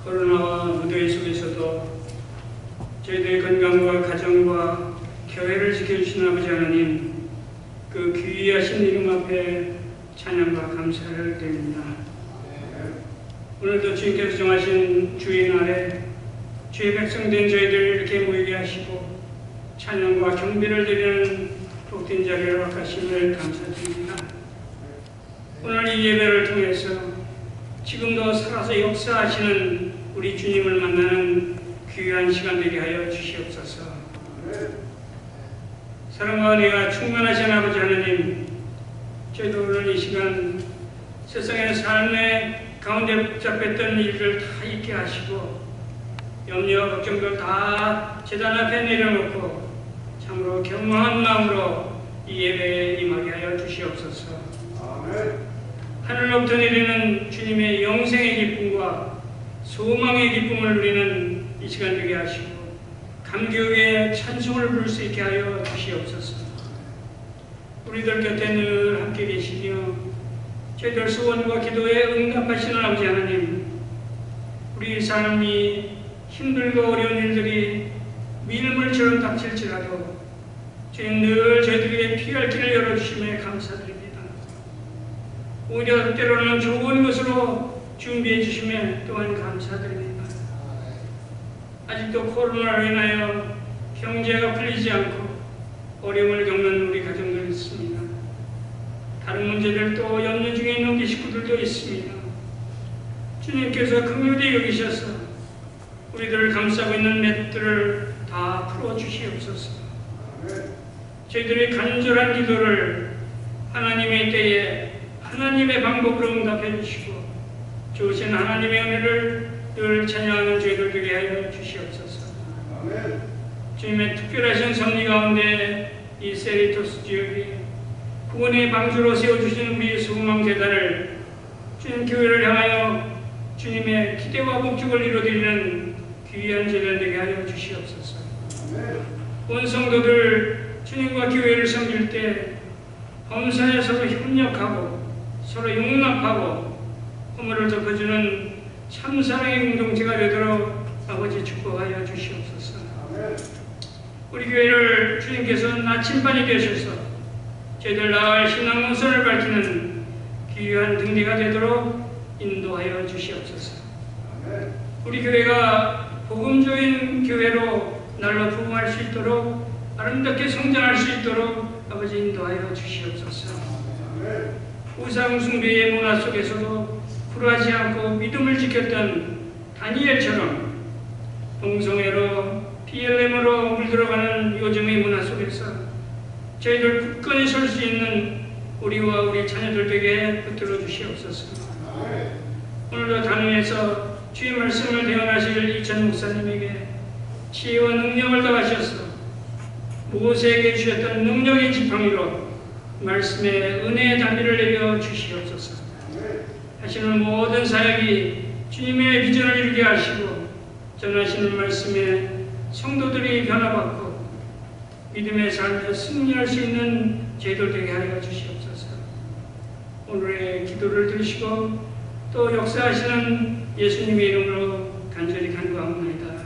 코로나와 무더위 속에서도 저희들의 건강과 가정과 교회를 지켜주신 아버지 하나님, 그 귀하신 이름 앞에 찬양과 감사를 드립니다. 오늘도 주님께서 정하신 주의 날에 주의 백성된 저희들을 이렇게 모이게 하시고 찬양과 경배를 드리는 복된 자리를 허락하심을 감사드립니다. 오늘 이 예배를 통해서 지금도 살아서 역사하시는 우리 주님을 만나는 귀한 시간 되게 하여 주시옵소서. 사랑과 은혜가 충만하신 아버지 하나님, 저희도 오늘 이 시간 세상의 삶의 가운데 복잡했던 일을 다 잊게 하시고 염려, 걱정들 다 제단 앞에 내려놓고 참으로 겸허한 마음으로 이 예배에 임하게 하여 주시옵소서. 하늘로부터 내리는 주님의 영생의 기쁨과 소망의 기쁨을 누리는 이 시간 되게 하시고 감격의 찬송을 부를 수 있게 하여 주시옵소서. 우리들 곁에 늘 함께 계시며 저희들 소원과 기도에 응답하시는 아버지 하나님, 우리 삶이 힘들고 어려운 일들이 밀물처럼 닥칠지라도 주님 늘 저희들에게 피할 길을 열어주심에 감사드립니다. 오히려 때로는 좋은 것으로 준비해 주심에 또한 감사드립니다. 아직도 코로나로 인하여 경제가 풀리지 않고 어려움을 겪는 우리 가정들 있습니다. 다른 문제들도 염려 중에 있는 우리 식구들도 있습니다. 주님께서 긍휼히 여기셔서 우리들을 감싸고 있는 맷들을 다 풀어주시옵소서. 저희들의 간절한 기도를 하나님의 때에 하나님의 방법으로 응답해 주시고 주신 하나님의 은혜를 늘 찬양하는 저희들 되게 하여 주시옵소서. 주님의 특별하신 섭리 가운데 이 세리토스 지역에 구원의 방주로 세워주신 우리 소망 재단을 주님 교회를 향하여 주님의 기대와 목적을 이루어드리는 귀한 재단 되게 하여 주시옵소서. 온 성도들 주님과 교회를 섬길 때 범사에 서로 협력하고 서로 용납하고 허물을 덮어주는 참사랑의 공동체가 되도록 아버지 축복하여 주시옵소서. 우리 교회를 주님께서 나침반이 되셔서 저희들 나아갈 신앙 노선을 밝히는 귀한 등대가 되도록 인도하여 주시옵소서. 우리 교회가 복음적인 교회로 날로 부흥할 수 있도록 아름답게 성장할 수 있도록 아버지 인도하여 주시옵소서. 우상 숭배의 문화 속에서도 굴하지 않고 믿음을 지켰던 다니엘처럼 동성애로 BLM으로 물들어가는 요즘의 문화 속에서 저희들 굳건히 설 수 있는 우리와 우리 자녀들에게 붙들어 주시옵소서. 오늘도 단위에서 주의 말씀을 대언하실 이천 목사님에게 지혜와 능력을 더하셔서 모세에게 주셨던 능력의 지팡이로 말씀의 은혜의 단비를 내려 주시옵소서. 하시는 모든 사역이 주님의 비전을 이루게 하시고 전하시는 말씀에 성도들이 변화받고 믿음의 삶에 승리할 수 있는 저희들 되게 하여 주시옵소서. 오늘의 기도를 들으시고 또 역사하시는 예수님의 이름으로 간절히 간구합니다.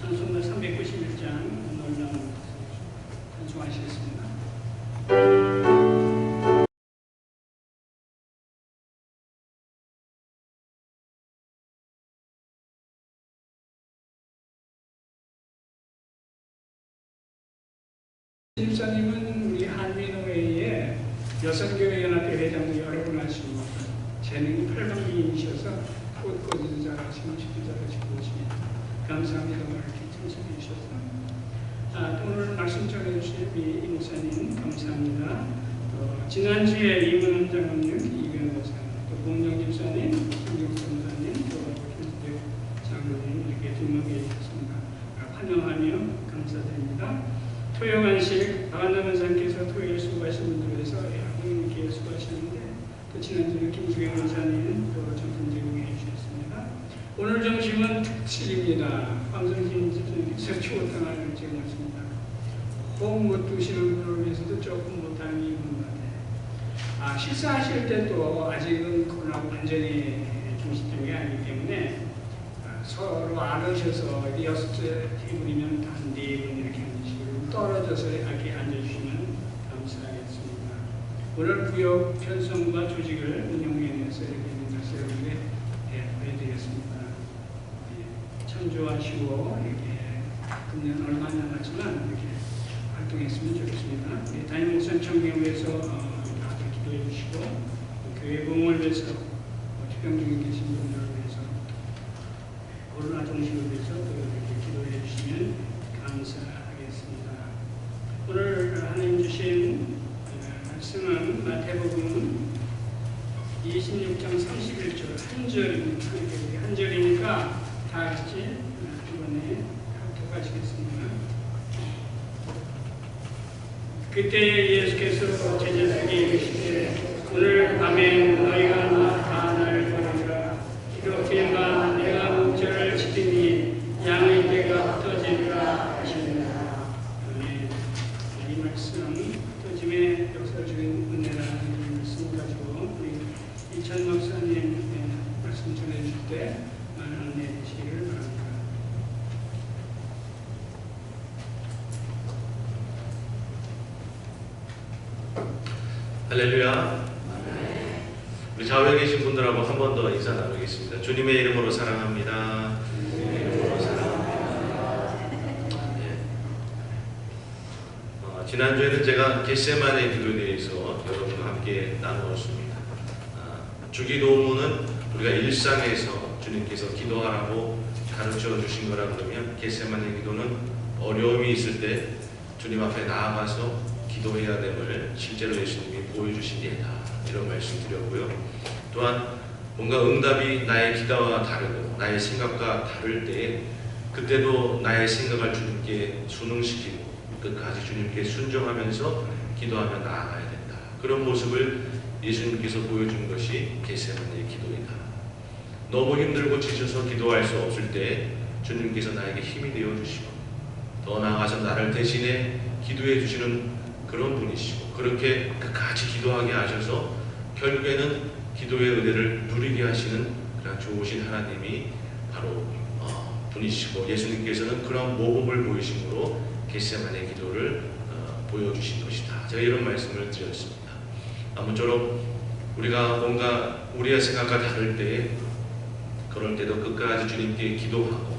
찬송가 391장 놀라운 찬송하시겠습니다. 집사님은 우리 한민호회의 여성교회연합회 회장도 여러 번 하시고 재능이 팔방미인이셔서 꽃꽂이도 잘하시고 식도 잘하시고 오십니다. 감사합니다. 이렇게 참석해 주셔서 오늘 말씀 전해주신 이 목사님 감사합니다. 지난주에 이문원 장로님, 이병 목사님, 또 봉정 집사님, 김경수 목사님, 또 김수대 장로님 이렇게 등록해 주셨습니다. 환영 명하며 감사드립니다. 토요간식 박한남 원장께서 토요일 수고하신 분들을 위해서 하나님께 수고하셨는데 또 지난주에 김수경 원장님 또 정품 제공해 주셨습니다. 오늘 점심은 특실입니다. 황성진 집사님께서 추어탕을 제공하십니다. 호흡 못 두시는 분을 위해서도 조금 못함이 있는 것 같아요. 식사하실 때도 아직은 코로나가 완전히 중시된 게 아니기 때문에 서로 안으셔서 6째 테이블이면 한 4분 이렇게 앉으시고 떨어져서 이렇게 앉아주시면 감사하겠습니다. 오늘 구역 편성과 조직을 운영해내서 이렇게 민들서 여러분께 보여드리겠습니다. 참조하시고 이렇게 금년 얼마 안 남았지만 이렇게 활동했으면 좋겠습니다. 담임 목사님 청년회에서 다들 기도해 주시고 교회 부흥을 위해서 투병 중에 계신 분들을 위해서 코로나 정신을 위해서 이렇게 기도해 주시면 감사하겠습니다. 오늘 하나님 주신 말씀은 마태복음 26장 31절 한 절입니다. 한 절이니까 다 같이 이번에 합독하시겠습니다. 그때 예수께서 제자들에게 이르시되 오늘 밤에 너희가 다 나를 보리라. 이렇게만 내가 목전을 치더니 양의 떼가 흩어지리라 하시니라. 이 말씀 흩어짐의 역사를 주인 은혜라는 말씀 가지고 우리 이찬 목사님 말씀 전해주실 때 안내해 주시기를 바랍니다. 할렐루야. 우리 좌우에 계신 분들하고 한 번 더 인사 나누겠습니다. 주님의 이름으로 사랑합니다. 주님의 이름으로 사랑합니다. 지난주에는 제가 겟세마네 기도에 대해서 여러분과 함께 나누었습니다. 주기도문은 우리가 일상에서 주님께서 기도하라고 가르쳐 주신 거라 그러면 겟세마네 기도는 어려움이 있을 때 주님 앞에 나아가서 기도해야 됨을 실제로 예수님이 보여주신 예다, 이런 말씀 드렸고요. 또한 뭔가 응답이 나의 기도와 다르고 나의 생각과 다를 때에 그때도 나의 생각을 주님께 순응시키고 끝까지 주님께 순종하면서 기도하며 나아가야 된다. 그런 모습을 예수님께서 보여준 것이 겟세마네 기도이다. 너무 힘들고 지쳐서 기도할 수 없을 때 주님께서 나에게 힘이 되어주시고 더 나아가서 나를 대신해 기도해 주시는 그런 분이시고 그렇게 끝까지 기도하게 하셔서 결국에는 기도의 은혜를 누리게 하시는 그런 좋으신 하나님이 바로 분이시고 예수님께서는 그런 모범을 보이심으로 겟세마네 기도를 보여주신 것이다. 제가 이런 말씀을 드렸습니다. 아무쪼록 우리가 뭔가 우리의 생각과 다를 때에 그럴 때도 끝까지 주님께 기도하고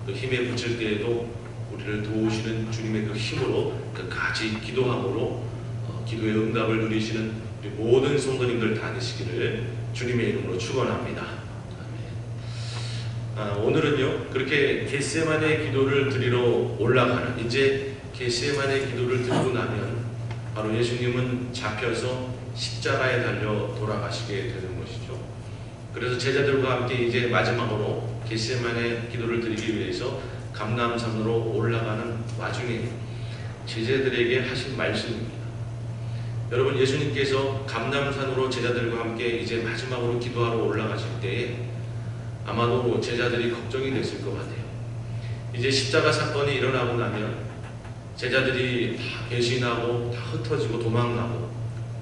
또 힘에 붙일 때에도 우리를 도우시는 주님의 그 힘으로 끝까지 기도함으로 기도의 응답을 누리시는 우리 모든 성도님들 다 되시기를 주님의 이름으로 축원합니다. 오늘은요 그렇게 겟세마네 기도를 드리러 올라가는 이제 겟세마네 기도를 드리고 나면 바로 예수님은 잡혀서 십자가에 달려 돌아가시게 되는 것이죠. 그래서 제자들과 함께 이제 마지막으로 겟세마네 기도를 드리기 위해서 감람산으로 올라가는 와중에 제자들에게 하신 말씀입니다. 여러분, 예수님께서 감람산으로 제자들과 함께 이제 마지막으로 기도하러 올라가실 때에 아마도 제자들이 걱정이 됐을 것 같아요. 이제 십자가 사건이 일어나고 나면 제자들이 다 배신하고 다 흩어지고 도망가고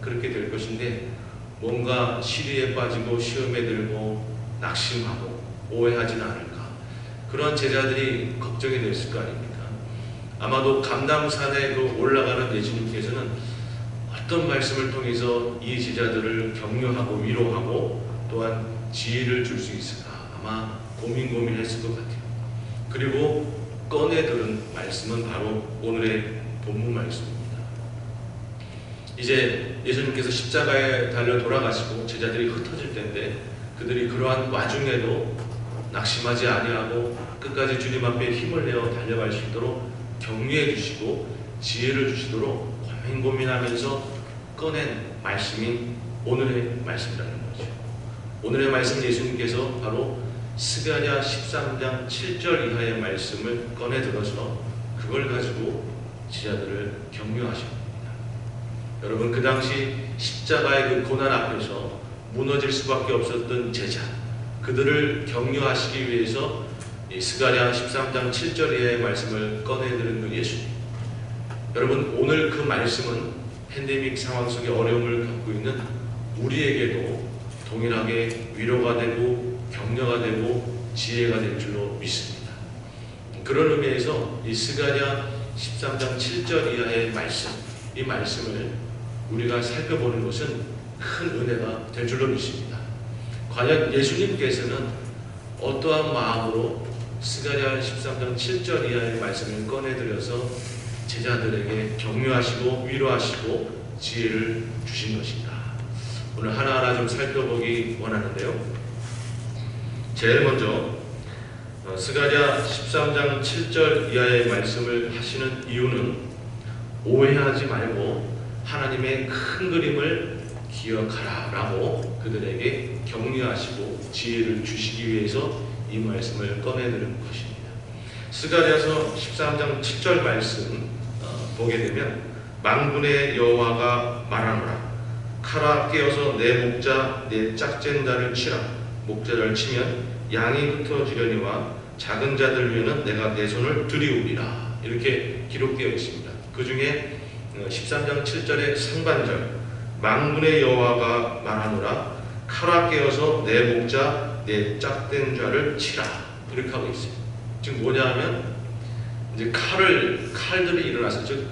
그렇게 될 것인데 뭔가 시리에 빠지고 시험에 들고 낙심하고 오해하지는 않을까, 그런 제자들이 걱정이 됐을 거 아닙니까? 아마도 감람산에 올라가는 예수님께서는 어떤 말씀을 통해서 이 제자들을 격려하고 위로하고 또한 지혜를 줄 수 있을까 아마 고민했을 것 같아요. 그리고 꺼내들은 말씀은 바로 오늘의 본문 말씀입니다. 이제 예수님께서 십자가에 달려 돌아가시고 제자들이 흩어질 때인데 그들이 그러한 와중에도 낙심하지 아니하고 끝까지 주님 앞에 힘을 내어 달려갈 수 있도록 격려해 주시고 지혜를 주시도록 고민하면서 꺼낸 말씀이 오늘의 말씀이라는 거죠. 오늘의 말씀 예수님께서 바로 스가랴 13장 7절 이하의 말씀을 꺼내 들어서 그걸 가지고 제자들을 격려하십니다. 여러분, 그 당시 십자가의 그 고난 앞에서 무너질 수밖에 없었던 제자, 그들을 격려하시기 위해서 이 스가랴 13장 7절 이하의 말씀을 꺼내드는 그 예수님. 여러분, 오늘 그 말씀은 팬데믹 상황 속에 어려움을 겪고 있는 우리에게도 동일하게 위로가 되고 격려가 되고 지혜가 될 줄로 믿습니다. 그런 의미에서 이 스가랴 13장 7절 이하의 말씀, 이 말씀을 우리가 살펴보는 것은 큰 은혜가 될 줄로 믿습니다. 과연 예수님께서는 어떠한 마음으로 스가랴 13장 7절 이하의 말씀을 꺼내드려서 제자들에게 격려하시고 위로하시고 지혜를 주신 것인가? 오늘 하나하나 좀 살펴보기 원하는데요. 제일 먼저 스가랴 13장 7절 이하의 말씀을 하시는 이유는 오해하지 말고 하나님의 큰 그림을 기억하라 라고 그들에게 격려하시고 지혜를 주시기 위해서 이 말씀을 꺼내드는 것입니다. 스가랴서 13장 7절 말씀 보게 되면 만군의 여호와가 말하노라. 칼아 깨어서 내 목자 내 짝쟁이를 치라. 목자를 치면 양이 흩어지려니와 작은 자들 위에는 내가 내 손을 들이우리라. 이렇게 기록되어 있습니다. 그 중에 13장 7절의 상반절, 만군의 여호와가 말하노라. 칼아 깨어서 내 목자 내 짝된 자를 치라. 이렇게 하고 있어요. 지금 뭐냐 하면 이제 칼들이 일어나서, 즉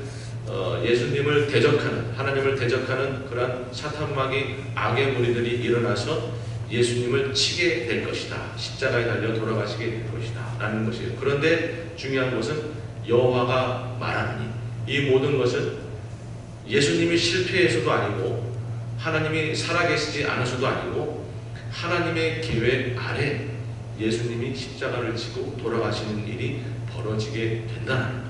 예수님을 대적하는, 하나님을 대적하는 그러한 사탄마귀 악의 무리들이 일어나서 예수님을 치게 될 것이다. 십자가에 달려 돌아가시게 될 것이다. 라는 것이에요. 그런데 중요한 것은 여호와가 말하느니, 이 모든 것은 예수님이 실패해서도 아니고 하나님이 살아계시지 않아서도 아니고 하나님의 계획 아래 예수님이 십자가를 지고 돌아가시는 일이 벌어지게 된다는 거예요.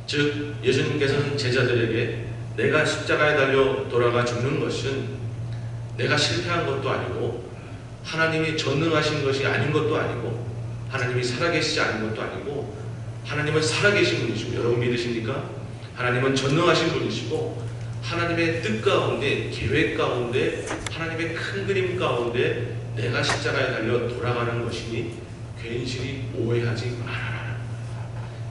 즉 예수님께서는 제자들에게 내가 십자가에 달려 돌아가 죽는 것은 내가 실패한 것도 아니고 하나님이 전능하신 것이 아닌 것도 아니고 하나님이 살아계시지 않은 것도 아니고 하나님은 살아계신 분이시고, 여러분 믿으십니까? 하나님은 전능하신 분이시고 하나님의 뜻 가운데, 계획 가운데, 하나님의 큰 그림 가운데 내가 십자가에 달려 돌아가는 것이니 괜시리 오해하지 말아라.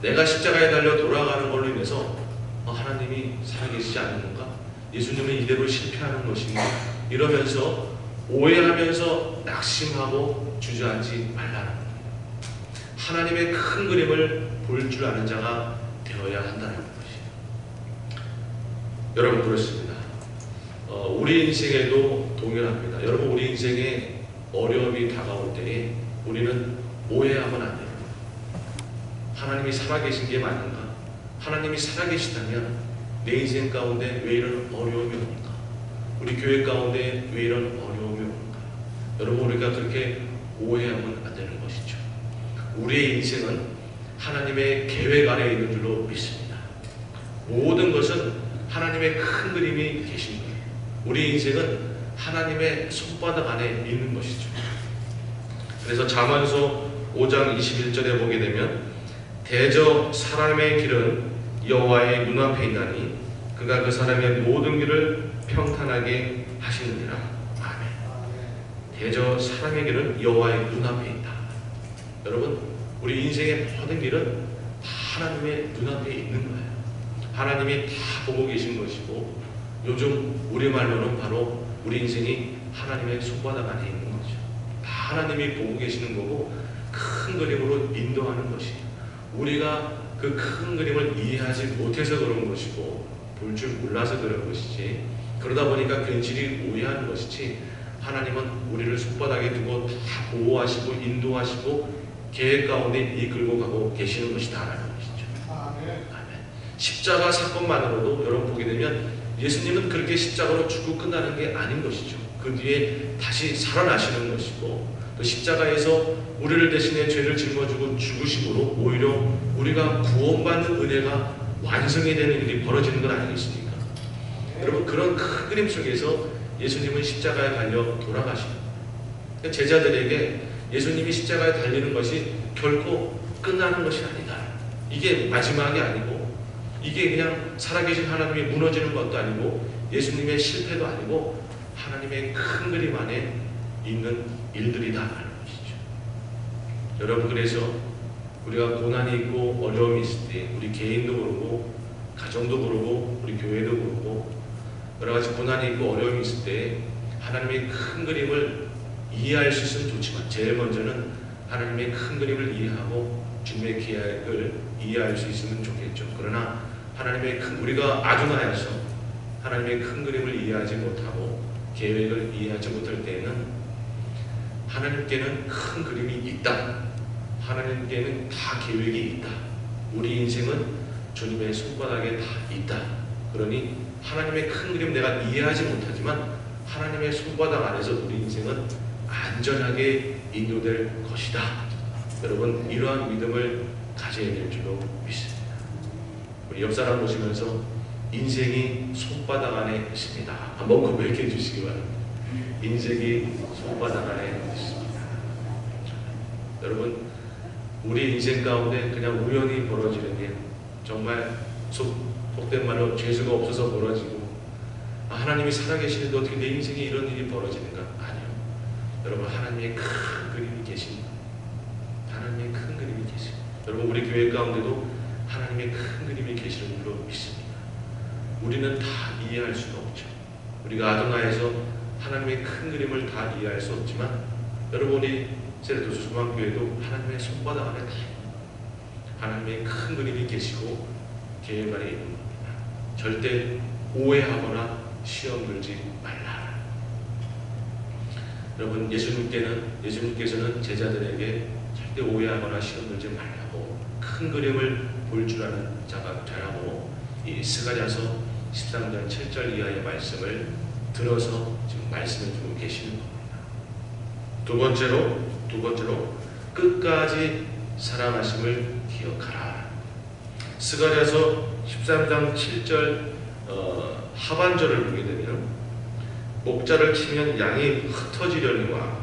내가 십자가에 달려 돌아가는 걸로 인해서 하나님이 살아계시지 않는 건가? 예수님은 이대로 실패하는 것인가? 이러면서 오해하면서 낙심하고 주저앉지 말라는 거예요. 하나님의 큰 그림을 볼 줄 아는 자가 되어야 한다는 것이에요. 여러분, 그렇습니다. 우리 인생에도 동일합니다. 여러분, 우리 인생에 어려움이 다가올 때에 우리는 오해하면 안 돼요. 하나님이 살아계신 게 맞는가? 하나님이 살아계시다면 내 인생 가운데 왜 이런 어려움이 옵니까? 우리 교회 가운데 왜 이런 어려움이 옵니까? 여러분, 우리가 그렇게 오해하면 안 되는 것이죠. 우리의 인생은 하나님의 계획 아래에 있는 줄로 믿습니다. 모든 것은 하나님의 큰 그림이 계신 거예요. 우리 인생은 하나님의 손바닥 안에 있는 것이죠. 그래서 잠언서 5장 21절에 보게 되면 대저 사람의 길은 여호와의 눈앞에 있나니 그가 그 사람의 모든 길을 평탄하게 하시느니라. 아멘. 대저 사람의 길은 여호와의 눈앞에 있다. 여러분, 우리 인생의 모든 길은 다 하나님의 눈앞에 있는 거예요. 하나님이 다 보고 계신 것이고, 요즘 우리말로는 바로 우리 인생이 하나님의 손바닥 안에 있는 거죠. 다 하나님이 보고 계시는 거고 큰 그림으로 인도하는 것이에요. 우리가 그 큰 그림을 이해하지 못해서 그런 것이고 볼 줄 몰라서 그런 것이지, 그러다 보니까 괜시리 오해하는 것이지, 하나님은 우리를 손바닥에 두고 다 보호하시고 인도하시고 계획 가운데 이끌고 가고 계시는 것이다라는 것이죠. 아멘. 십자가 사건만으로도 여러분 보게 되면 예수님은 그렇게 십자가로 죽고 끝나는 게 아닌 것이죠. 그 뒤에 다시 살아나시는 것이고, 또 십자가에서 우리를 대신해 죄를 짊어지고 죽으심으로 오히려 우리가 구원받는 은혜가 완성이 되는 일이 벌어지는 건 아니겠습니까? 여러분, 그런 큰 그림 속에서 예수님은 십자가에 달려 돌아가시는, 제자들에게 예수님이 십자가에 달리는 것이 결코 끝나는 것이 아니다. 이게 마지막이 아니고, 이게 그냥 살아계신 하나님이 무너지는 것도 아니고, 예수님의 실패도 아니고, 하나님의 큰 그림 안에 있는 일들이다 하는 것이죠. 여러분, 그래서 우리가 고난이 있고 어려움이 있을 때 우리 개인도 그러고 가정도 그러고 우리 교회도 그러고 여러 가지 고난이 있고 어려움이 있을 때 하나님의 큰 그림을 이해할 수 있으면 좋지만, 제일 먼저는 하나님의 큰 그림을 이해하고 주님의 계획을 이해할 수 있으면 좋겠죠. 그러나 하나님의 우리가 아두나에서 하나님의 큰 그림을 이해하지 못하고 계획을 이해하지 못할 때에는 하나님께는 큰 그림이 있다. 하나님께는 다 계획이 있다. 우리 인생은 주님의 손바닥에 다 있다. 그러니 하나님의 큰 그림 내가 이해하지 못하지만 하나님의 손바닥 안에서 우리 인생은 안전하게 인도될 것이다. 여러분, 이러한 믿음을 가져야 될 줄로 믿습니다. 우리 옆 사람 보시면서 인생이 손바닥 안에 있습니다. 한번 고백해 주시기 바랍니다. 인생이 손바닥 안에 있습니다. 여러분, 우리 인생 가운데 그냥 우연히 벌어지는 일, 정말 속된 말로 죄수가 없어서 벌어지고, 하나님이 살아계시는데 어떻게 내 인생에 이런 일이 벌어지는가? 아니요. 여러분, 하나님의 큰 그림이 계십니다. 하나님의 큰 그림이 계십니다. 여러분, 우리 교회 가운데도 하나님의 큰 그림이 계시는 줄로 믿습니다. 우리는 다 이해할 수가 없죠. 우리가 아도나에서 하나님의 큰 그림을 다 이해할 수 없지만, 여러분이 세례도수 중앙교회도 하나님의 손바닥 안에 다 하나님의 큰 그림이 계시고 계획 안에 있는 겁니다. 절대 오해하거나 시험 들지 말라. 여러분, 예수님께서는 제자들에게 절대 오해하거나 시험 들지 말라고 큰 그림을 볼 줄 아는 자가 되라고 이 스가랴서 13장 7절 이하의 말씀을 들어서 지금 말씀을 주고 계시는 겁니다. 두 번째로 끝까지 사랑하심을 기억하라. 스가랴서 13장 7절 하반절을 보게 되면, 목자를 치면 양이 흩어지려니와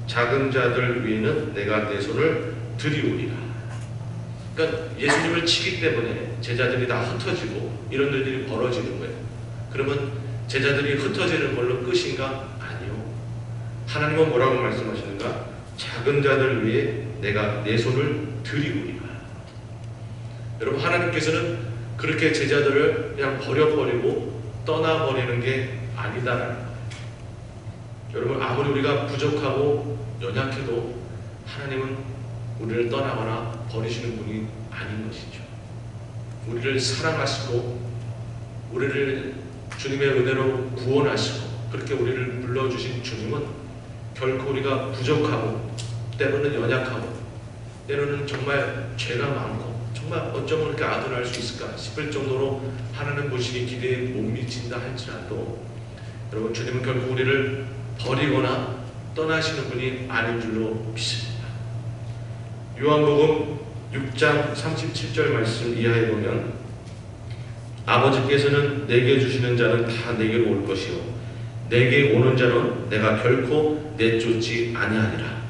작은 자들 위에는 내가 내 손을 들이우리라. 그러니까 예수님을 치기 때문에 제자들이 다 흩어지고 이런 일들이 벌어지는 거예요. 그러면 제자들이 흩어지는 걸로 끝인가? 아니요. 하나님은 뭐라고 말씀하시는가? 작은 자들 위에 내가 내 손을 들이우리라. 여러분, 하나님께서는 그렇게 제자들을 그냥 버려버리고 떠나버리는 게 아니다라는 거예요. 여러분, 아무리 우리가 부족하고 연약해도 하나님은 우리를 떠나거나 버리시는 분이 아닌 것이죠. 우리를 사랑하시고 우리를 주님의 은혜로 구원하시고 그렇게 우리를 불러주신 주님은 결코 우리가 부족하고 때로는 연약하고 때로는 정말 죄가 많고 정말 어쩌면 그렇게 아들할 수 있을까 싶을 정도로 하나님 보시기 기대에 못 미친다 할지라도, 여러분, 주님은 결국 우리를 버리거나 떠나시는 분이 아닌 줄로 믿습니다. 요한복음 6장 37절 말씀 이하에 보면, 아버지께서는 내게 주시는 자는 다 내게로 올 것이요 내게 오는 자는 내가 결코 내쫓지 아니하리라.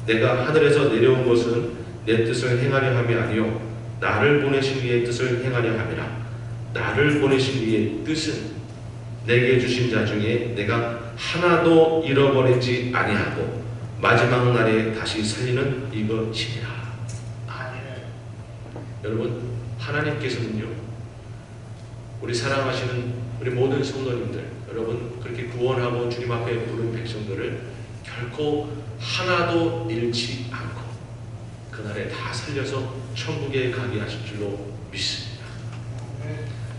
내가 하늘에서 내려온 것은 내 뜻을 행하려 함이 아니요 나를 보내신 이의 뜻을 행하려 함이라. 나를 보내신 이의 뜻은 내게 주신 자 중에 내가 하나도 잃어버리지 아니하고 마지막 날에 다시 살리는 이것이니라. 아멘. 여러분, 하나님께서는요, 우리 사랑하시는 우리 모든 성도님들, 여러분 그렇게 구원하고 주님 앞에 부른 백성들을 결코 하나도 잃지 않고 그날에 다 살려서 천국에 가게 하실 줄로 믿습니다.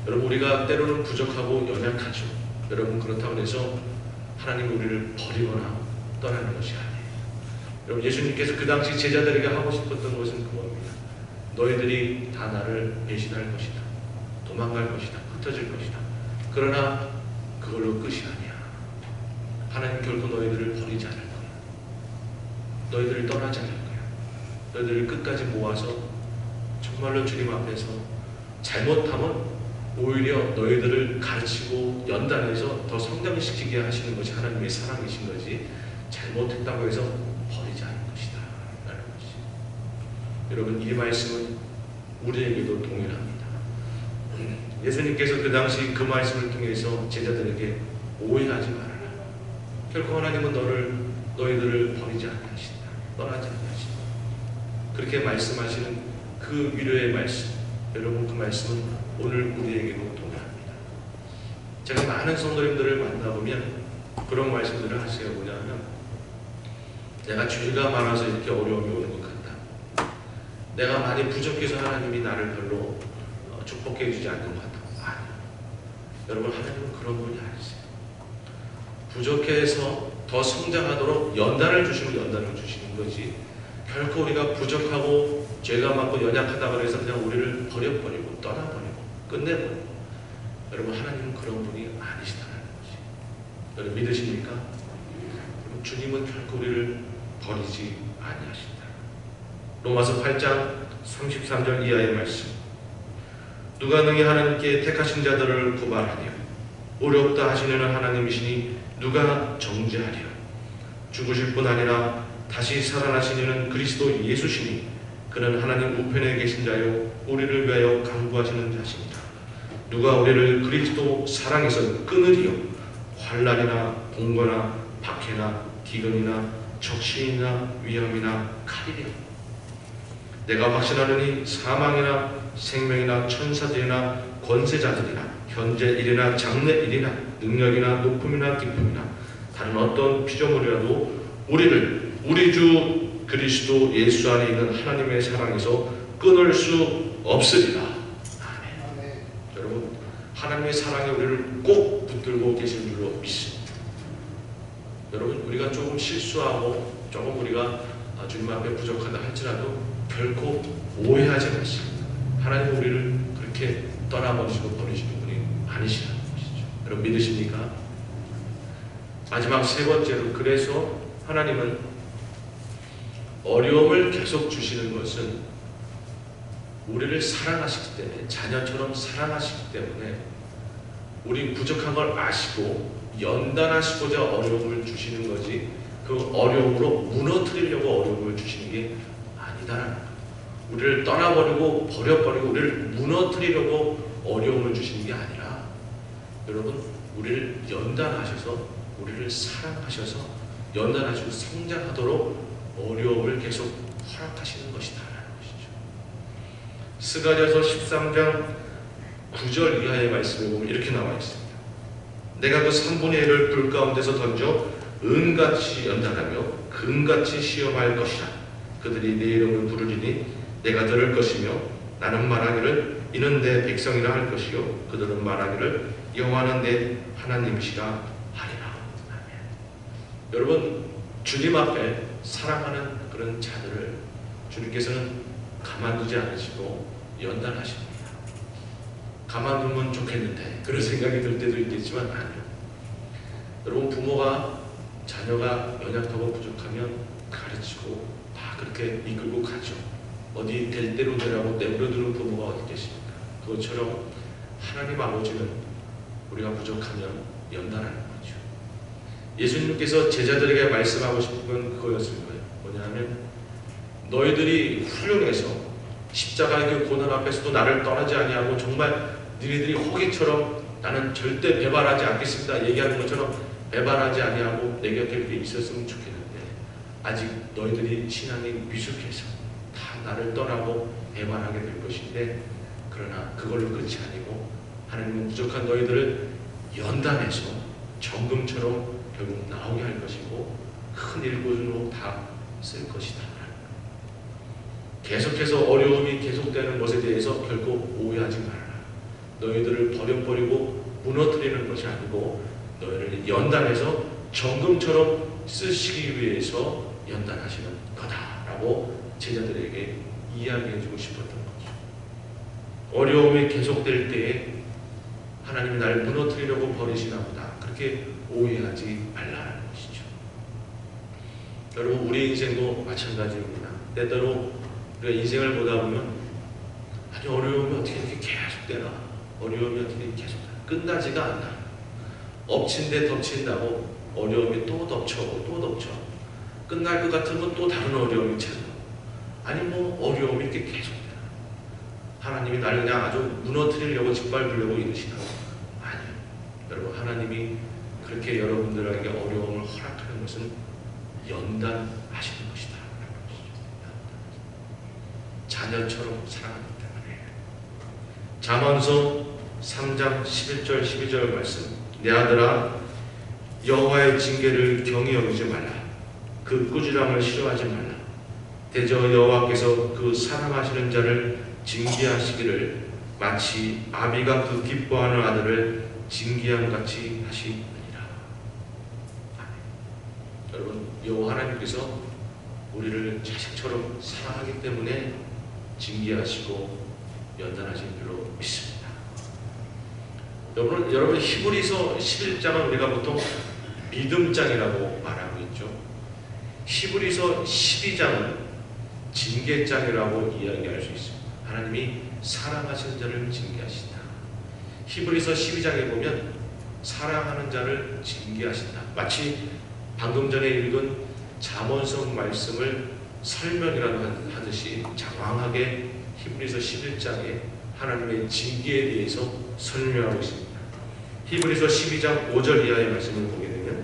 여러분, 우리가 때로는 부족하고 연약하죠. 여러분, 그렇다고 해서 하나님 우리를 버리거나 떠나는 것이 아니에요. 여러분, 예수님께서 그 당시 제자들에게 하고 싶었던 것은 그겁니다. 너희들이 다 나를 배신할 것이다. 도망갈 것이다. 흩어질 것이다. 그러나 그걸로 끝이 아니야. 하나님 결코 너희들을 버리지 않을 거야. 너희들을 떠나지 않을 거야. 너희들을 끝까지 모아서 정말로 주님 앞에서 잘못하면 오히려 너희들을 가르치고 연단해서 더 성장시키게 하시는 것이 하나님의 사랑이신 거지, 잘못했다고 해서 버리지 않을 것이다. 여러분, 이 말씀은 우리에게도 동일합니다. 예수님께서 그 당시 그 말씀을 통해서 제자들에게 오해하지 말아라. 결코 하나님은 너희들을 버리지 아니하신다. 떠나지 아니하신다. 그렇게 말씀하시는 그 위로의 말씀, 여러분, 그 말씀은 오늘 우리에게도 동일합니다. 제가 많은 성도님들을 만나보면 그런 말씀들을 하세요. 뭐냐면, 내가 죄가 많아서 이렇게 어려움이 오는 것 같다. 내가 많이 부족해서 하나님이 나를 별로 축복해 주지 않는 것 같다. 아니요. 여러분, 하나님은 그런 분이 아니세요. 부족해서 더 성장하도록 연단을 주시면 연단을 주시는 거지, 결코 우리가 부족하고 죄가 많고 연약하다고 해서 그냥 우리를 버려버리고 떠나버리고 끝내버리고, 여러분, 하나님은 그런 분이 아니시다는 거지. 여러분, 믿으십니까? 여러분, 주님은 결코 우리를 버리지 아니하신다. 로마서 8장 33절 이하의 말씀. 누가 능히 하나님께 택하신 자들을 고발하리요? 어렵다 하시는 하나님이시니 누가 정죄하리요? 죽으실 뿐 아니라 다시 살아나신 이는 그리스도 예수시니 그는 하나님 우편에 계신 자요 우리를 위하여 간구하시는 자십니다. 누가 우리를 그리스도 사랑에서 끊으리요? 환난이나 공고나 박해나 기근이나 적신이나 위험이나 칼이랴. 내가 확신하노니 사망이나 생명이나 천사들이나 권세자들이나 현재 일이나 장래 일이나 능력이나 높음이나 깊음이나 다른 어떤 피조물이라도 우리를 우리 주 그리스도 예수 안에 있는 하나님의 사랑에서 끊을 수 없으리라. 아멘. 여러분, 하나님의 사랑에 우리를 꼭 붙들고 계신 줄로 믿습니다. 여러분, 우리가 조금 실수하고 조금 우리가 주님 앞에 부족하다 할지라도 결코 오해하지 마십니다. 하나님은 우리를 그렇게 떠나버리시고 버리시는 분이 아니시라는 것이죠. 여러분, 믿으십니까? 마지막 세 번째로, 그래서 하나님은 어려움을 계속 주시는 것은 우리를 사랑하시기 때문에, 자녀처럼 사랑하시기 때문에 우리 부족한 걸 아시고 연단하시고자 어려움을 주시는 거지, 그 어려움으로 무너뜨리려고 어려움을 주시는 게 아니다라는 거예요. 우리를 떠나버리고 버려버리고 우리를 무너뜨리려고 어려움을 주시는 게 아니라, 여러분, 우리를 연단하셔서 우리를 사랑하셔서 연단하시고 성장하도록 어려움을 계속 허락하시는 것이다라는 것이죠. 스가랴서 13장 9절 이하의 말씀에 보면 이렇게 나와 있습니다. 내가 그 3분의 1을 불 가운데서 던져 은같이 연단하며 금같이 시험할 것이라. 그들이 내 이름을 부르리니 내가 들을 것이며 나는 말하기를 이는 내 백성이라 할 것이요 그들은 말하기를 여호와는 내 하나님이시라 하리라. 아멘. 여러분, 주님 앞에 사랑하는 그런 자들을 주님께서는 가만두지 않으시고 연단하십니다. 가만두면 좋겠는데 그런 생각이 들 때도 있겠지만 아니요. 여러분, 부모가 자녀가 연약하고 부족하면 가르치고 다 그렇게 이끌고 가죠. 어디 될 대로 되라고 내버려두는 부모가 어디 계십니까? 그것처럼 하나님 아버지는 우리가 부족하면 연단하는 거죠. 예수님께서 제자들에게 말씀하고 싶은 건 그거였을 거예요. 뭐냐면, 너희들이 훌륭해서 십자가의 그 고난 앞에서도 나를 떠나지 아니하고 정말 너희들이 호기처럼 나는 절대 배반하지 않겠습니다 얘기하는 것처럼 배반하지 아니하고 내 곁에 이렇게 있었으면 좋겠는데, 아직 너희들이 신앙이 미숙해서 다 나를 떠나고 배반하게 될 것인데, 그러나 그걸로 끝이 아니고 하나님은 부족한 너희들을 연단해서 정금처럼 결국 나오게 할 것이고 큰 일꾼으로 다 쓸 것이다. 계속해서 어려움이 계속되는 것에 대해서 결코 오해하지 말아라. 너희들을 버려버리고 무너뜨리는 것이 아니고 너희를 연단해서 정금처럼 쓰시기 위해서 연단하시는 거다라고 제자들에게 이야기해주고 싶었던 거죠. 어려움이 계속될 때에 하나님이 나를 무너뜨리려고 버리시나 보다, 그렇게 오해하지 말라는 것이죠. 여러분, 우리 인생도 마찬가지입니다. 때때로 우리가 인생을 보다 보면 아니, 어려움이 어떻게 이렇게 계속되나, 어려움이 어떻게 계속 끝나지가 않나, 엎친 데 덮친다고 어려움이 또 덮쳐오고 또 덮쳐, 끝날 것 같으면 또 다른 어려움이 찾아. 아니 뭐 어려움이 이렇게 계속돼요. 하나님이 나를 그냥 아주 무너뜨리려고 짓밟으려고 이러시나? 아니요. 여러분, 하나님이 그렇게 여러분들에게 어려움을 허락하는 것은 연단하시는 것이다. 자녀처럼 사랑하기 때문에. 잠언서 3장 11절 12절 말씀. 내 아들아, 여호와의 징계를 경히 여기지 말라. 그 꾸지람을 싫어하지 말라. 대저 여호와께서 그 사랑하시는 자를 징계하시기를 마치 아비가 그 기뻐하는 아들을 징계함 같이 하시느니라. 여러분, 여호와 하나님께서 우리를 자식처럼 사랑하기 때문에 징계하시고 연단하시는 줄로 믿습니다. 여러분 히브리서 11장은 우리가 보통 믿음장이라고 말하고 있죠. 히브리서 12장은 징계장이라고 이야기할 수 있습니다. 하나님이 사랑하시는 자를 징계하신다. 히브리서 12장에 보면 사랑하는 자를 징계하신다. 마치 방금 전에 읽은 잠언서 말씀을 설명이라도 하듯이 장황하게 히브리서 11장에 하나님의 징계에 대해서 설명하고 있습니다. 히브리서 12장 5절 이하의 말씀을 보게 되면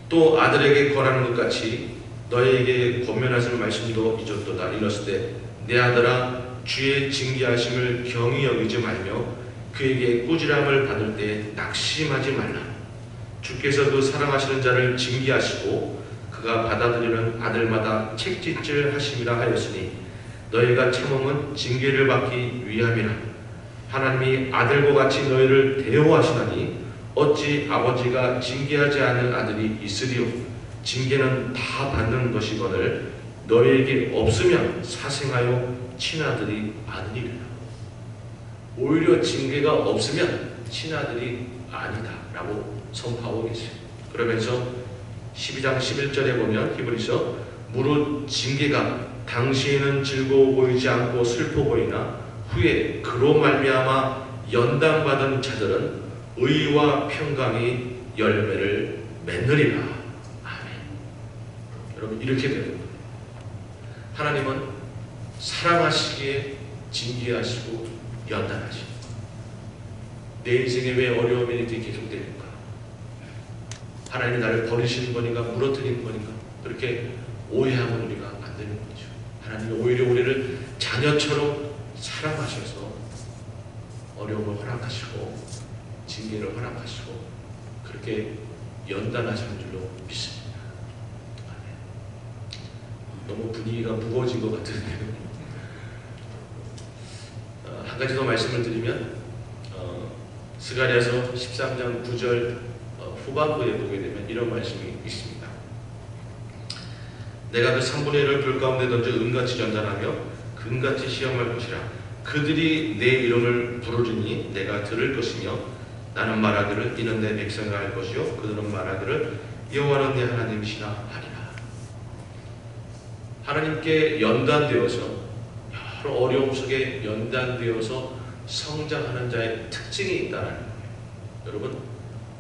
또 아들에게 권하는 것 같이 너에게 권면하실 말씀도 잊었도다. 이랬을 때 내 아들아, 주의 징계하심을 경히 여기지 말며 그에게 꾸지람을 받을 때 낙심하지 말라. 주께서 그 사랑하시는 자를 징계하시고 그가 받아들이는 아들마다 책짓질 하심이라 하였으니 너희가 참음은 징계를 받기 위함이라. 하나님이 아들과 같이 너희를 대우하시나니 어찌 아버지가 징계하지 않은 아들이 있으리요. 징계는 다 받는 것이거늘 너희에게 없으면 사생하여 친아들이 아니니라. 오히려 징계가 없으면 친아들이 아니다 라고 선포하고 계세요. 그러면서 12장 11절에 보면 히브리서 무릇 징계가 당시에는 즐거워 보이지 않고 슬퍼 보이나 후에 그로 말미암아 연단받은 자들은 의와 평강이 열매를 맺느리라. 아멘. 여러분, 이렇게 되는 거예요. 하나님은 사랑하시기에 징계하시고 연단하시고 내 인생에 왜 어려움이 이렇게 계속되는가? 하나님이 나를 버리시는 거니까, 무너뜨리는 거니까, 그렇게 오해하면 우리가 안 되는 거죠. 하나님이 오히려 우리를 자녀처럼 사랑하셔서 어려움을 허락하시고 징계를 허락하시고 그렇게 연단하시는 줄로 믿습니다. 너무 분위기가 무거워진 것 같은데요. 한 가지 더 말씀을 드리면 스가랴서 13장 9절 후반부에 보게 되면 이런 말씀이 있습니다. 내가 그 3분의 1을 불 가운데 던져 은같이 연단하며 금같이 시험할 것이라. 그들이 내 이름을 부르리니 내가 들을 것이며 나는 말하기를 이는 내 백성이라 할 것이요 그들은 말하기를 여호와는 내 하나님이시라 하리라. 하나님께 연단되어서 여러 어려움 속에 연단되어서 성장하는 자의 특징이 있다는 거예요. 여러분,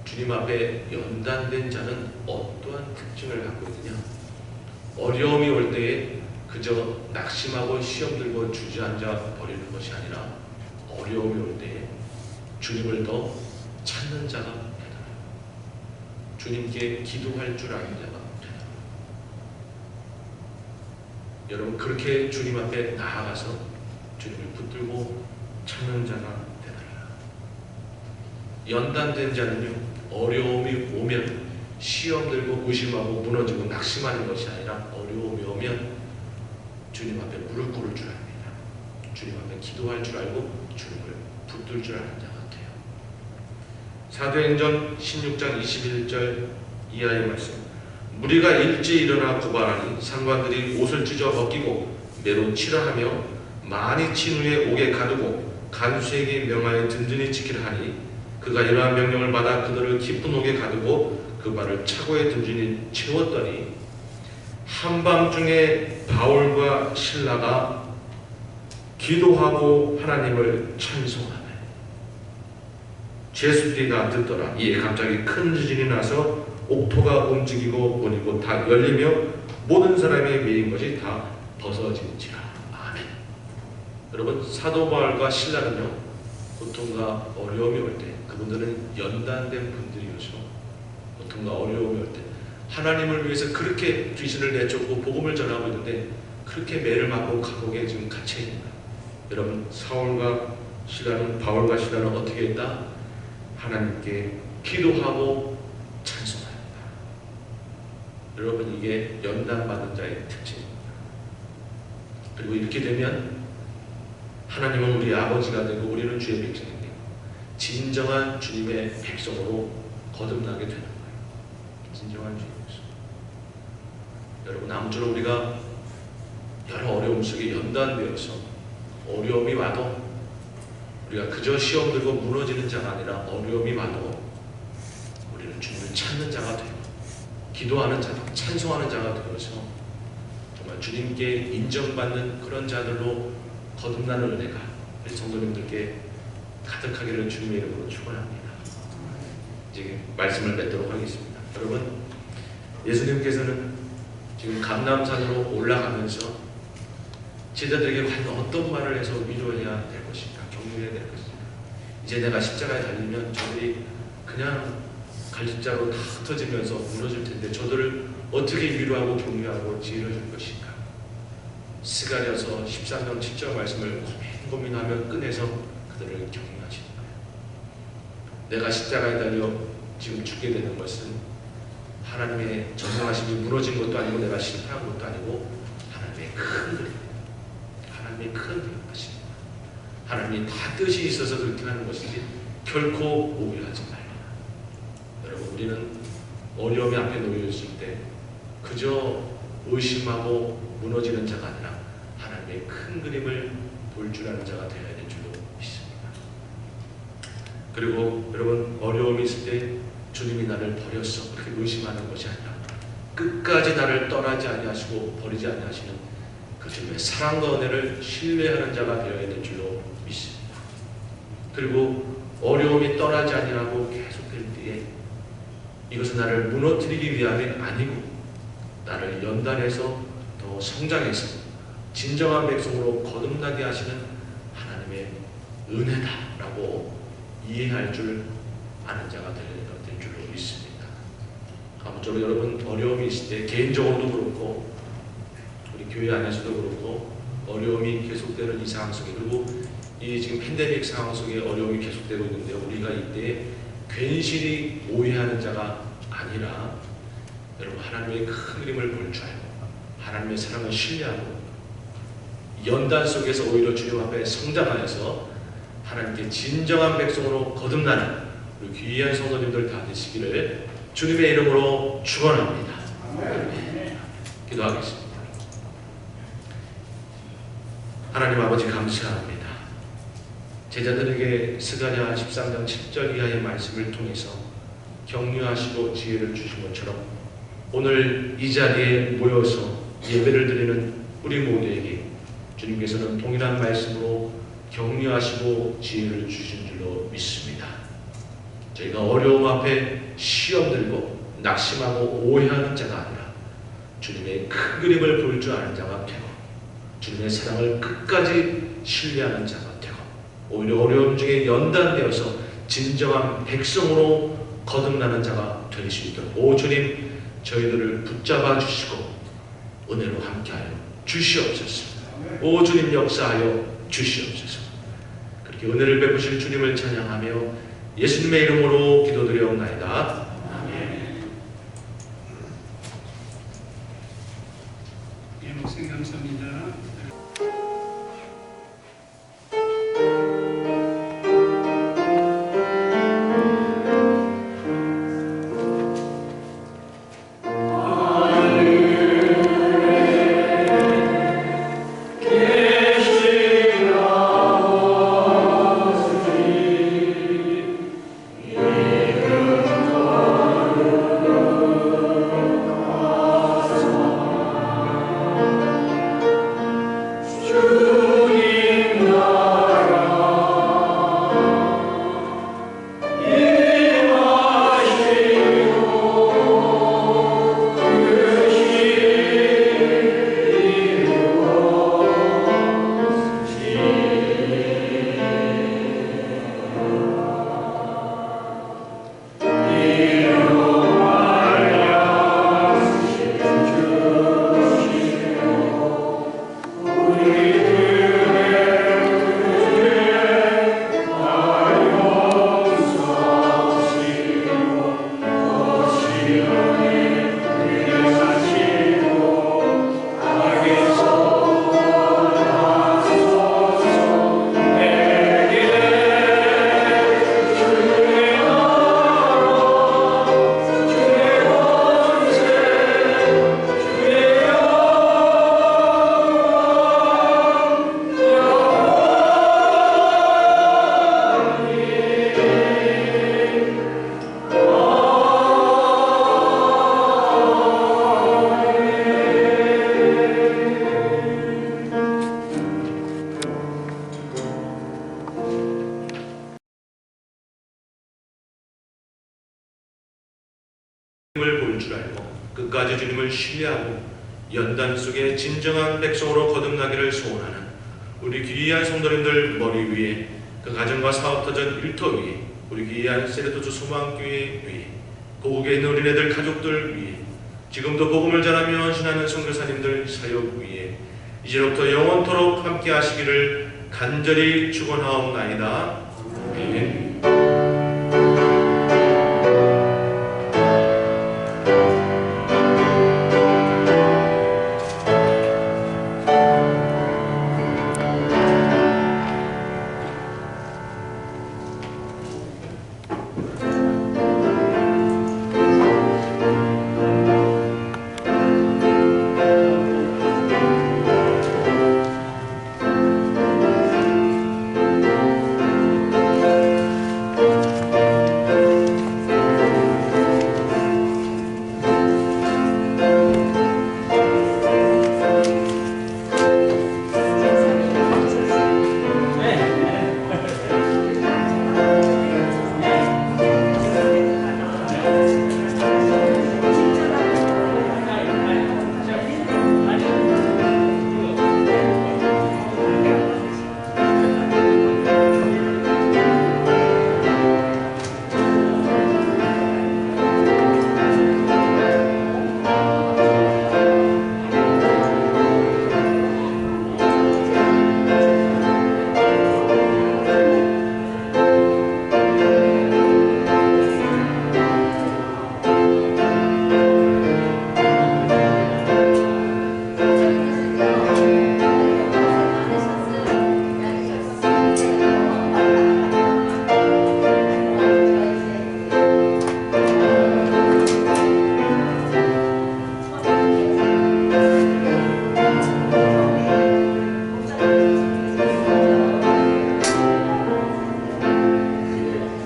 주님 앞에 연단된 자는 어떠한 특징을 갖고 있느냐? 어려움이 올 때에 그저 낙심하고 시험 들고 주저앉아 버리는 것이 아니라 어려움이 올 때에 주님을 더 찾는 자가 되더라. 주님께 기도할 줄 아는 자가 되더라. 여러분, 그렇게 주님 앞에 나아가서 주님을 붙들고 찾는 자가 되더라. 연단된 자는요, 어려움이 오면 시험 들고 의심하고 무너지고 낙심하는 것이 아니라 어려움이 오면 주님 앞에 무릎 꿇을 줄 압니다. 주님 앞에 기도할 줄 알고 주님을 붙들 줄 아는 자 같아요. 사도행전 16장 21절 이하의 말씀. 무리가 일찍 일어나 고발하니 상관들이 옷을 찢어 벗기고 매로 치라하며 많이 친 후에 옥에 가두고 간수에게 명하여 든든히 지키라 하니 그가 이러한 명령을 받아 그들을 깊은 옥에 가두고 그 발을 차고에 든든히 채웠더니 한밤중에 바울과 실라가 기도하고 하나님을 찬송하네. 제수들이 듣더라. 이에 갑자기 큰 지진이 나서 옥토가 움직이고 문이 곧 다 열리며 모든 사람이 메인 것이 다 벗어진지라. 아멘. 여러분, 사도 바울과 신라는요, 고통과 어려움이 올 때, 그분들은 연단된 분들이어서 고통과 어려움이 올 때 하나님을 위해서 그렇게 귀신을 내쫓고 복음을 전하고 있는데 그렇게 매를 맞고 감옥에 지금 갇혀 있는 거예요. 여러분, 사울과 신라는, 바울과 신라는 어떻게 했다? 하나님께 기도하고 찬송합니다. 여러분, 이게 연단받은 자의 특징입니다. 그리고 이렇게 되면 하나님은 우리 아버지가 되고 우리는 주의 백성인데 진정한 주님의 백성으로 거듭나게 되는 거예요. 진정한 주의 백성. 여러분, 아무쪼록 우리가 여러 어려움 속에 연단되어서 어려움이 와도 우리가 그저 시험 들고 무너지는 자가 아니라 어려움이 와도 우리는 주님을 찾는 자가 되고 기도하는 자가, 찬송하는 자가 되어서 정말 주님께 인정받는 그런 자들로 거듭나는 은혜가 우리 성도님들께 가득하기를 주님의 이름으로 축원합니다. 이제 말씀을 맺도록 하겠습니다. 여러분, 예수님께서는 지금 감람산으로 올라가면서 제자들에게 과연 어떤 말을 해서 위로해야 될 것인가, 격려해야 될 것인가. 이제 내가 십자가에 달리면 저들이 그냥 갈십자로 다 흩어지면서 무너질 텐데 저들을 어떻게 위로하고 격려하고 지혜를 줄 것인가. 스가랴서 13장 7절 말씀을 고민하며 꺼내서 그들을 격려하시는 거예요. 내가 십자가에 달려 지금 죽게 되는 것은 하나님의 전능하심이 무너진 것도 아니고 내가 실패한 것도 아니고 하나님의 큰 그림, 하나님의 큰 계획하십니다. 하나님이 다 뜻이 있어서 그렇게 하는 것이지 결코 오해하지 말라. 여러분, 우리는 어려움이 앞에 놓여 있을 때 그저 의심하고 무너지는 자가 아니라 하나님의 큰 그림을 볼 줄 아는 자가 되어야 될 줄로 믿습니다. 그리고 여러분, 어려움이 있을 때 주님이 나를 버렸어 그렇게 의심하는 것이 아니라 끝까지 나를 떠나지 아니하시고 버리지 아니하시는 그 주님의 사랑과 은혜를 신뢰하는 자가 되어야 될 줄로 믿습니다. 그리고 어려움이 떠나지 아니하고 계속될 때에 이것은 나를 무너뜨리기 위함이 아니고 나를 연단해서 더 성장해서 진정한 백성으로 거듭나게 하시는 하나님의 은혜다라고 이해할 줄 아는 자가 될 줄로 믿습니다. 아무쪼록 여러분, 어려움이 있을 때 개인적으로도 그렇고 우리 교회 안에서도 그렇고 어려움이 계속되는 이 상황 속에, 그리고 이 지금 팬데믹 상황 속에 어려움이 계속되고 있는데 우리가 이때 괜시리 오해하는 자가 아니라 여러분, 하나님의 큰 그림을 볼 줄 알고 하나님의 사랑을 신뢰하고 연단 속에서 오히려 주님 앞에 성장하여서 하나님께 진정한 백성으로 거듭나는 우리 귀한 성도님들 다 되시기를 주님의 이름으로 축원합니다. 기도하겠습니다. 하나님 아버지, 감사합니다. 제자들에게 스가랴 13장 7절 이하의 말씀을 통해서 격려하시고 지혜를 주신 것처럼 오늘 이 자리에 모여서 예배를 드리는 우리 모두에게 주님께서는 동일한 말씀으로 격려하시고 지혜를 주신 줄로 믿습니다. 저희가 어려움 앞에 시험 들고 낙심하고 오해하는 자가 아니라 주님의 큰 그림을 볼 줄 아는 자가 되고 주님의 사랑을 끝까지 신뢰하는 자가 되고 오히려 어려움 중에 연단되어서 진정한 백성으로 거듭나는 자가 될 수 있도록 오 주님, 저희들을 붙잡아 주시고 은혜로 함께하여 주시옵소서. 오 주님, 역사하여 주시옵소서. 그렇게 은혜를 베푸실 주님을 찬양하며 예수님의 이름으로 기도드려옵나이다. 아멘. 예, 목사님 감사합니다. Oh 끝까지 주님을 신뢰하고 연단 속에 진정한 백성으로 거듭나기를 소원하는 우리 귀한 성도님들 머리 위에, 그 가정과 사업터전 일터 위에, 우리 귀한 세레토주 소망교회 위에, 고국에 있는 우리네들 가족들 위에, 지금도 복음을 전하며 헌신하는 선교사님들 사역 위에 이제로부터 영원토록 함께 하시기를 간절히 축원하옵나이다. 아멘.